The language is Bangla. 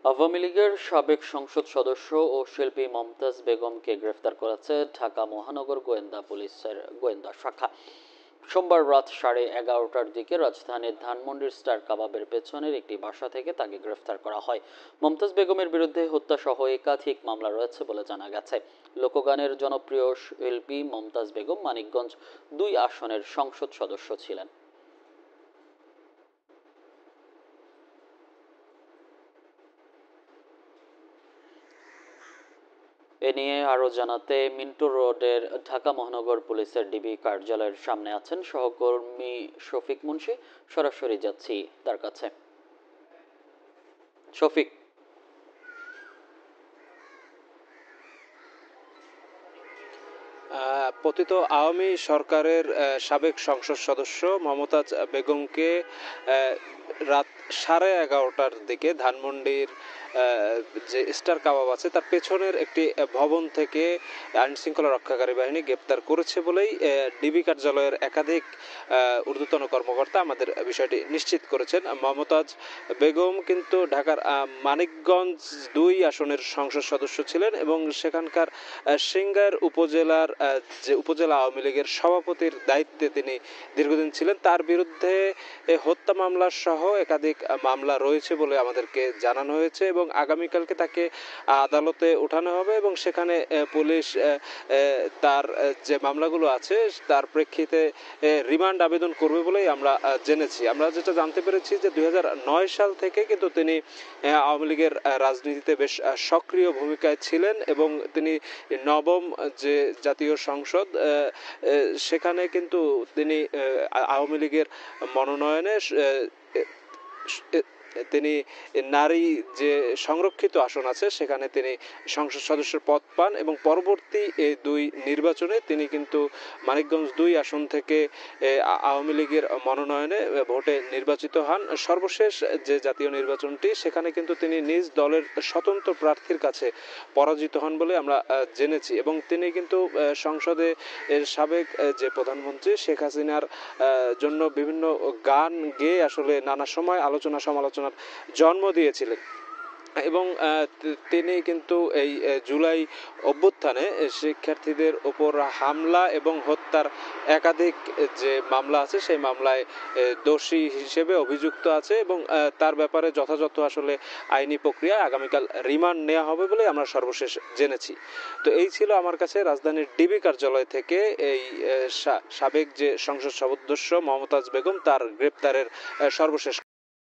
আওয়ামী লীগের সাবেক সংসদ সদস্য ও শিল্পী মমতাজ বেগমকে গ্রেফতার করেছে ঢাকা মহানগর গোয়েন্দা পুলিশের গোয়েন্দা শাখা। সোমবার রাত 11:30টার দিকে রাজধানীর ধানমন্ডির স্টার কাবাবের পেছনের একটি বাসা থেকে তাকে গ্রেফতার করা হয়। মমতাজ বেগমের বিরুদ্ধে হত্যাসহ একাধিক মামলা রয়েছে বলে জানা গেছে। লোকগানের জনপ্রিয় শিল্পী মমতাজ বেগম মানিকগঞ্জ 2 আসনের সংসদ সদস্য ছিলেন। এ নিয়ে আরও জানাতে মিন্টো রোডের ঢাকা মহানগর পুলিশের ডিবি কার্যালয়ের সামনে আছেন সহকর্মী শফিক মুন্সি। সরাসরি যাচ্ছি তার কাছে। শফিক। পতিত আওয়ামী সরকারের সাবেক সংসদ সদস্য মমতাজ বেগমকে রাত 11:30টার দিকে ধানমন্ডির যে স্টার কাবাব আছে তার পেছনের একটি ভবন থেকে আইনশৃঙ্খলা রক্ষাকারী বাহিনী গ্রেপ্তার করেছে বলেই ডিবি কার্যালয়ের একাধিক ঊর্ধ্বতন কর্মকর্তা আমাদের বিষয়টি নিশ্চিত করেছেন। মমতাজ বেগম কিন্তু ঢাকার মানিকগঞ্জ 2 আসনের সংসদ সদস্য ছিলেন এবং সেখানকার সিংগাইর উপজেলার যে উপজেলা আওয়ামী লীগের সভাপতির দায়িত্বে তিনি দীর্ঘদিন ছিলেন। তার বিরুদ্ধে হত্যা মামলা সহ একাধিক মামলা রয়েছে বলে আমাদেরকে জানানো হয়েছে এবং আগামীকালকে তাকে আদালতে ওঠানো হবে এবং সেখানে পুলিশ তার যে মামলাগুলো আছে তার প্রেক্ষিতে রিমান্ড আবেদন করবে বলেই আমরা জেনেছি। আমরা যেটা জানতে পেরেছি যে 2009 সাল থেকে কিন্তু তিনি আওয়ামী লীগের রাজনীতিতে বেশ সক্রিয় ভূমিকায় ছিলেন এবং তিনি নবম যে জাতীয় সংসদ সেখানে কিন্তু তিনি আওয়ামী লীগের মনোনয়নে তিনি নারী যে সংরক্ষিত আসন আছে সেখানে তিনি সংসদ সদস্যের পদ পান এবং পরবর্তী এই 2 নির্বাচনে তিনি কিন্তু মানিকগঞ্জ 2 আসন থেকে আওয়ামী লীগের মনোনয়নে ভোটে নির্বাচিত হন। সর্বশেষ যে জাতীয় নির্বাচনটি সেখানে কিন্তু তিনি নিজ দলের স্বতন্ত্র প্রার্থীর কাছে পরাজিত হন বলে আমরা জেনেছি এবং তিনি কিন্তু সংসদে সাবেক যে প্রধানমন্ত্রী শেখ হাসিনার জন্য বিভিন্ন গান গেয়ে আসলে নানা সময় আলোচনা সমালোচনার জন্ম দিয়েছিলেন এবং তিনি কিন্তু এই জুলাই অভ্যুত্থানে শিক্ষার্থীদের ওপর হামলা এবং হত্যার একাধিক যে মামলা আছে সেই মামলায় দোষী হিসেবে অভিযুক্ত আছে এবং তার ব্যাপারে যথাযথ আসলে আইনি প্রক্রিয়া আগামীকাল রিমান্ড নেওয়া হবে বলে আমরা সর্বশেষ জেনেছি। তো এই ছিল আমার কাছে রাজধানীর ডিবি কার্যালয় থেকে এই সাবেক যে সংসদ সদস্য মমতাজ বেগম তার গ্রেপ্তারের সর্বশেষ